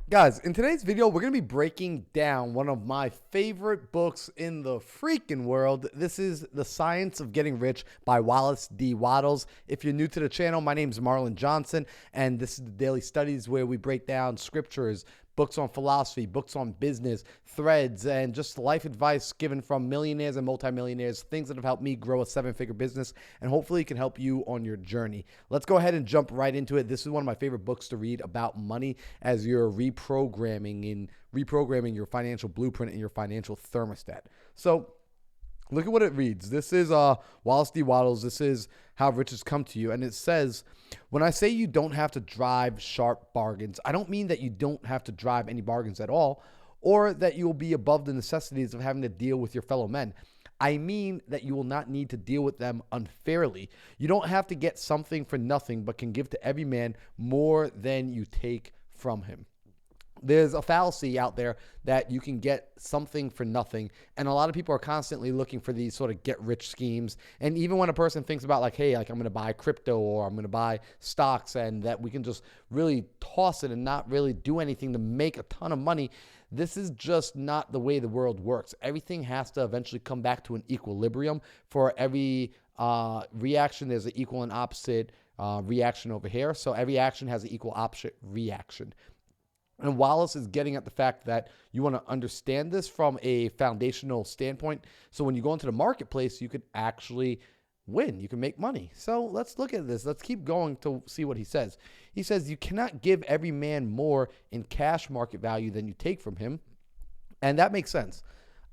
Guys, in today's video, we're going to be breaking down one of my favorite books in the freaking world. This is The Science of Getting Rich by Wallace D. Wattles. If you're new to the channel, my name is Marlon Johnson, and this is the Daily Studies where we break down scriptures, books on philosophy, books on business, threads, and just life advice given from millionaires and multimillionaires, things that have helped me grow a seven-figure business, and hopefully can help you on your journey. Let's go ahead and jump right into it. This is one of my favorite books to read about money as you're reprogramming your financial blueprint and your financial thermostat. So look at what it reads. This is Wallace D. Wattles. This is How Riches Come to You. And it says, when I say you don't have to drive sharp bargains, I don't mean that you don't have to drive any bargains at all, or that you will be above the necessities of having to deal with your fellow men. I mean that you will not need to deal with them unfairly. You don't have to get something for nothing, but can give to every man more than you take from him. There's a fallacy out there that you can get something for nothing. And a lot of people are constantly looking for these sort of get rich schemes. And even when a person thinks about like, hey, like I'm going to buy crypto or I'm going to buy stocks, and that we can just really toss it and not really do anything to make a ton of money, this is just not the way the world works. Everything has to eventually come back to an equilibrium. For every reaction, there's an equal and opposite reaction over here. So every action has an equal opposite reaction. And Wallace is getting at the fact that you want to understand this from a foundational standpoint. So when you go into the marketplace, you could actually win. You can make money. So let's look at this. Let's keep going to see what he says. He says, you cannot give every man more in cash market value than you take from him. And that makes sense.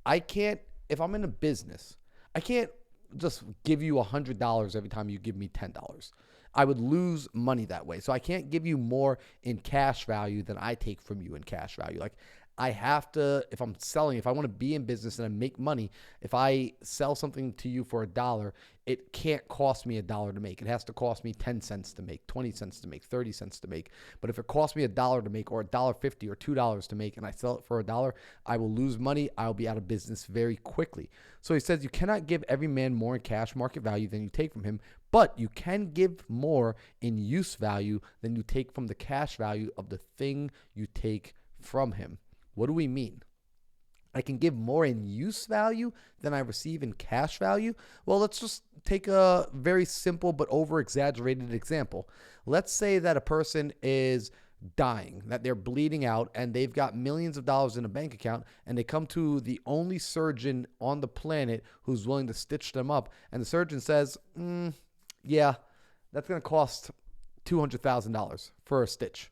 I can't, if I'm in a business, I can't just give you $100 every time you give me $10. I would lose money that way. So I can't give you more in cash value than I take from you in cash value. Like I have to, if I'm selling, if I want to be in business and I make money, if I sell something to you for $1, it can't cost me $1 to make. It has to cost me 10 cents to make, 20 cents to make, 30 cents to make. But if it costs me $1 to make or $1.50 or $2 to make and I sell it for $1, I will lose money. I'll be out of business very quickly. So he says you cannot give every man more in cash market value than you take from him, but you can give more in use value than you take from the cash value of the thing you take from him. What do we mean? I can give more in use value than I receive in cash value. Well, let's just take a very simple but over exaggerated example. Let's say that a person is dying, that they're bleeding out, and they've got millions of dollars in a bank account, and they come to the only surgeon on the planet who's willing to stitch them up. And the surgeon says, yeah, that's going to cost $200,000 for a stitch.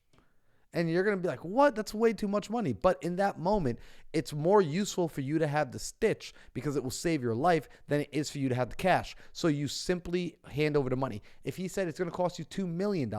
And you're going to be like, what? That's way too much money. But in that moment, it's more useful for you to have the stitch because it will save your life than it is for you to have the cash. So you simply hand over the money. If he said it's going to cost you $2 million,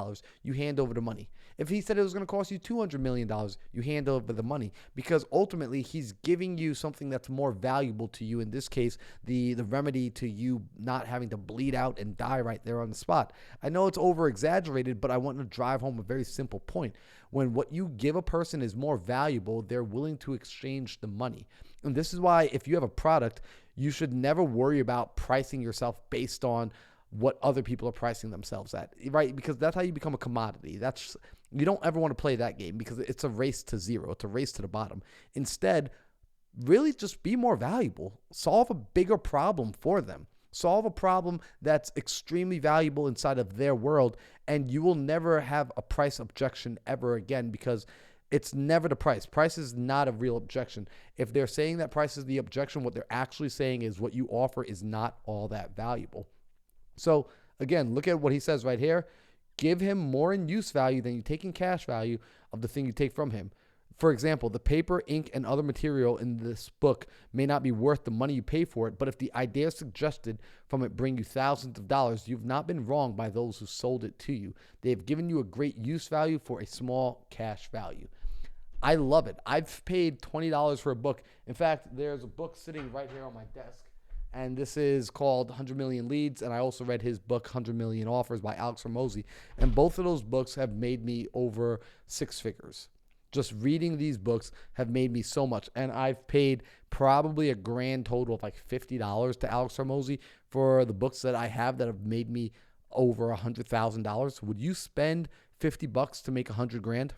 you hand over the money. If he said it was going to cost you $200 million, you hand over the money, because ultimately he's giving you something that's more valuable to you. In this case, the remedy to you not having to bleed out and die right there on the spot. I know it's over exaggerated, but I want to drive home a very simple point. When what you give a person is more valuable, they're willing to exchange the money. And this is why if you have a product, you should never worry about pricing yourself based on what other people are pricing themselves at, right? Because that's how you become a commodity. You don't ever want to play that game because it's a race to zero. It's a race to the bottom. Instead, really just be more valuable. Solve a bigger problem for them. Solve a problem that's extremely valuable inside of their world, and you will never have a price objection ever again, because it's never the price. Price is not a real objection. If they're saying that price is the objection, what they're actually saying is what you offer is not all that valuable. So again, look at what he says right here. Give him more in use value than you take in cash value of the thing you take from him. For example, the paper, ink, and other material in this book may not be worth the money you pay for it, but if the ideas suggested from it bring you thousands of dollars, you've not been wronged by those who sold it to you. They have given you a great use value for a small cash value. I love it. I've paid $20 for a book. In fact, there's a book sitting right here on my desk, and this is called 100 Million Leads, and I also read his book, 100 Million Offers by Alex Hormozi, and both of those books have made me over six figures. Just reading these books have made me so much. And I've paid probably a grand total of like $50 to Alex Hormozi for the books that I have that have made me over $100,000. Would you spend $50 to make 100 grand?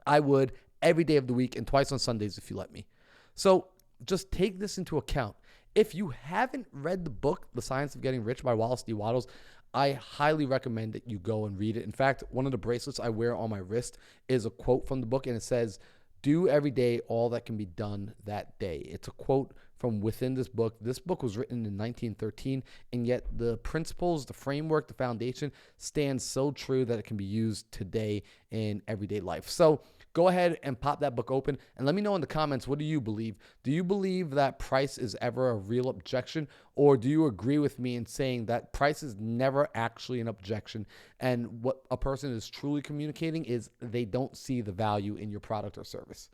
I would every day of the week and twice on Sundays if you let me. So just take this into account. If you haven't read the book, The Science of Getting Rich by Wallace D. Wattles, I highly recommend that you go and read it. In fact, one of the bracelets I wear on my wrist is a quote from the book, and it says, "Do every day all that can be done that day." It's a quote from within this book. This book was written in 1913, and yet the principles, the framework, the foundation stands so true that it can be used today in everyday life. So go ahead and pop that book open and let me know in the comments, what do you believe? Do you believe that price is ever a real objection, or do you agree with me in saying that price is never actually an objection, and what a person is truly communicating is they don't see the value in your product or service?